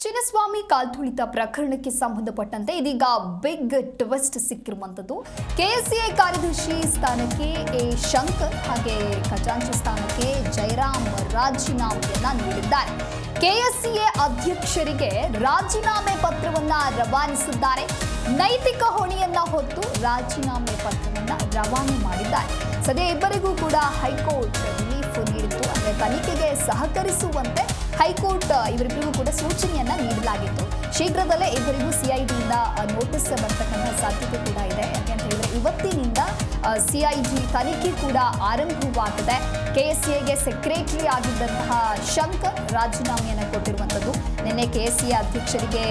ಚಿನ್ನಸ್ವಾಮಿ ಕಾಲ್ತುಳಿತ ಪ್ರಕರಣಕ್ಕೆ ಸಂಬಂಧಪಟ್ಟಂತೆ ಇದೀಗ ಬಿಗ್ ಟ್ವಿಸ್ಟ್ ಸಿಕ್ಕಿರುವಂತದ್ದು. ಕೆಎಸ್ಸಿಎ ಕಾರ್ಯದರ್ಶಿ ಸ್ಥಾನಕ್ಕೆ ಎ ಶಂಕರ್ ಹಾಗೆ ಖಜಾಂಚಿ ಸ್ಥಾನಕ್ಕೆ ಜಯರಾಮ್ ರಾಜೀನಾಮೆಯನ್ನ ನೀಡಿದ್ದಾರೆ. ಕೆಎಸ್ಸಿಎ ಅಧ್ಯಕ್ಷರಿಗೆ ರಾಜೀನಾಮೆ ಪತ್ರವನ್ನ ರವಾನಿಸಿದ್ದಾರೆ. ನೈತಿಕ ಹೊಣೆಯನ್ನ ಹೊತ್ತು ರಾಜೀನಾಮೆ ಪತ್ರವನ್ನ ರವಾನೆ ಮಾಡಿದ್ದಾರೆ. ಸದ್ಯ ಇಬ್ಬರಿಗೂ ಕೂಡ ಹೈಕೋರ್ಟ್ ರಿಲೀಫ್ ನೀಡಿತ್ತು. ಅಂದರೆ ತನಿಖೆಗೆ ಸಹಕರಿಸುವಂತೆ ಹೈಕೋರ್ಟ್ ಇವರಿಬ್ಬರಿಗೂ ಕೂಡ ಸೂಚನೆಯನ್ನ ನೀಡಲಾಗಿತ್ತು. ಶೀಘ್ರದಲ್ಲೇ ಇಬ್ಬರಿಗೂ ಸಿಐಡಿಯಿಂದ ನೋಟಿಸ್ ಬರ್ತಕ್ಕಂಥ ಸಾಧ್ಯತೆ ಕೂಡ ಇದೆ. ಯಾಕೆಂತ ಹೇಳಿದ್ರೆ ಇವತ್ತಿನಿಂದ ಸಿಐಡಿ ತನಿಖೆ ಕೂಡ ಆರಂಭವಾಗಿದೆ. ಕೆಎಸ್ಸಿಎಗೆ ಸೆಕ್ರೆಟರಿ ಆಗಿದ್ದಂತಹ ಶಂಕರ್ ರಾಜೀನಾಮೆಯನ್ನು ಕೊಟ್ಟಿರುವಂಥದ್ದು. ನಿನ್ನೆ ಕೆಎಸ್ಸಿಎ ಅಧ್ಯಕ್ಷರಿಗೆ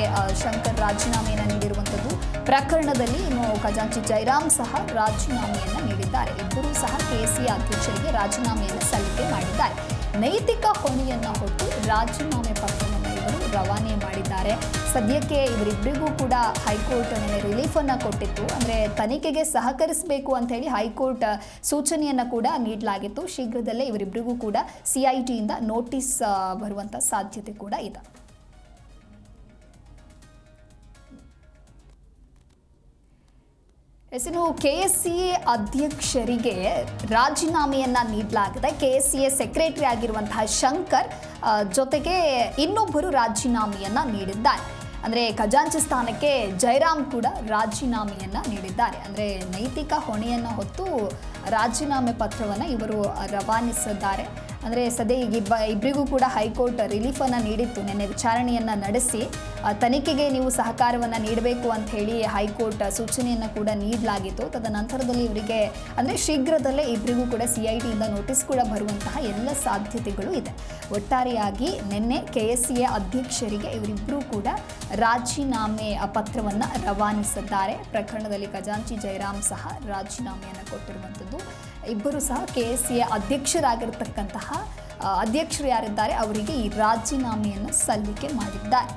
ಶಂಕರ್ ರಾಜೀನಾಮೆಯನ್ನು ನೀಡಿರುವಂಥದ್ದು. ಪ್ರಕರಣದಲ್ಲಿ ಇನ್ನು ಖಜಾಂಚಿ ಜಯರಾಮ್ ಸಹ ರಾಜೀನಾಮೆಯನ್ನು ನೀಡಿದ್ದಾರೆ. ಇಬ್ಬರೂ ಸಹ ಕೆಎಸ್ಸಿಎ ಅಧ್ಯಕ್ಷರಿಗೆ ರಾಜೀನಾಮೆಯನ್ನು ಸಲ್ಲಿಕೆ ಮಾಡಿದ್ದಾರೆ. ನೈತಿಕ ಹೊಣೆಯನ್ನು ಹೊತ್ತು ರಾಜೀನಾಮೆ ಪತ್ರವನ್ನು ಇವರು ರವಾನೆ ಮಾಡಿದ್ದಾರೆ. ಸದ್ಯಕ್ಕೆ ಇವರಿಬ್ಬರಿಗೂ ಕೂಡ ಹೈಕೋರ್ಟ್ ನಿನ್ನೆ ರಿಲೀಫನ್ನು ಕೊಟ್ಟಿತ್ತು. ಅಂದರೆ ತನಿಖೆಗೆ ಸಹಕರಿಸಬೇಕು ಅಂತ ಹೇಳಿ ಹೈಕೋರ್ಟ್ ಸೂಚನೆಯನ್ನು ಕೂಡ ನೀಡಲಾಗಿತ್ತು. ಶೀಘ್ರದಲ್ಲೇ ಇವರಿಬ್ಬರಿಗೂ ಕೂಡ ಸಿಐಟಿಯಿಂದ ನೋಟಿಸ್ ಬರುವಂಥ ಸಾಧ್ಯತೆ ಕೂಡ ಇದೆ. ಇನ್ನು ಕೆಎಸ್ಸಿಎ ಅಧ್ಯಕ್ಷರಿಗೆ ರಾಜೀನಾಮೆಯನ್ನ ನೀಡಲಾಗಿದೆ. ಕೆಎಸ್ಸಿಎ ಸೆಕ್ರೆಟರಿ ಆಗಿರುವಂತಹ ಶಂಕರ್ ಜೊತೆಗೆ ಇನ್ನೊಬ್ಬರು ರಾಜೀನಾಮೆಯನ್ನ ನೀಡಿದ್ದಾರೆ. ಅಂದರೆ ಖಜಾಂಚಿ ಸ್ಥಾನಕ್ಕೆ ಜಯರಾಮ್ ಕೂಡ ರಾಜೀನಾಮೆಯನ್ನ ನೀಡಿದ್ದಾರೆ. ಅಂದರೆ ನೈತಿಕ ಹೊಣೆಯನ್ನು ಹೊತ್ತು ರಾಜೀನಾಮೆ ಪತ್ರವನ್ನು ಇವರು ರವಾನಿಸಿದ್ದಾರೆ. ಅಂದರೆ ಸದ್ಯ ಈಗ ಇಬ್ಬರಿಗೂ ಕೂಡ ಹೈಕೋರ್ಟ್ ರಿಲೀಫನ್ನು ನೀಡಿತ್ತು. ನಿನ್ನೆ ವಿಚಾರಣೆಯನ್ನು ನಡೆಸಿ ತನಿಖೆಗೆ ನೀವು ಸಹಕಾರವನ್ನು ನೀಡಬೇಕು ಅಂತ ಹೇಳಿ ಹೈಕೋರ್ಟ್ ಸೂಚನೆಯನ್ನು ಕೂಡ ನೀಡಲಾಗಿತ್ತು. ತದನಂತರದಲ್ಲಿ ಇವರಿಗೆ ಅಂದರೆ ಶೀಘ್ರದಲ್ಲೇ ಇಬ್ಬರಿಗೂ ಕೂಡ ಸಿಐಡಿಯಿಂದ ನೋಟಿಸ್ ಕೂಡ ಬರುವಂತಹ ಎಲ್ಲ ಸಾಧ್ಯತೆಗಳು ಇದೆ. ಒಟ್ಟಾರೆಯಾಗಿ ನಿನ್ನೆ ಕೆಎಸ್ಸಿಎ ಅಧ್ಯಕ್ಷರಿಗೆ ಇವರಿಬ್ಬರೂ ಕೂಡ ರಾಜೀನಾಮೆ ಪತ್ರವನ್ನು ರವಾನಿಸಿದ್ದಾರೆ. ಪ್ರಕರಣದಲ್ಲಿ ಖಜಾಂಚಿ ಜಯರಾಮ್ ಸಹ ರಾಜೀನಾಮೆಯನ್ನು ಕೊಟ್ಟಿರುವಂಥದ್ದು. ಇಬ್ಬರು ಸಹ ಕೆಎಸ್ಸಿಎ ಅಧ್ಯಕ್ಷರಾಗಿರ್ತಕ್ಕಂತಹ ಅಧ್ಯಕ್ಷರು ಯಾರಿದ್ದಾರೆ ಅವರಿಗೆ ಈ ರಾಜೀನಾಮೆಯನ್ನು ಸಲ್ಲಿಕೆ ಮಾಡಿದ್ದಾರೆ.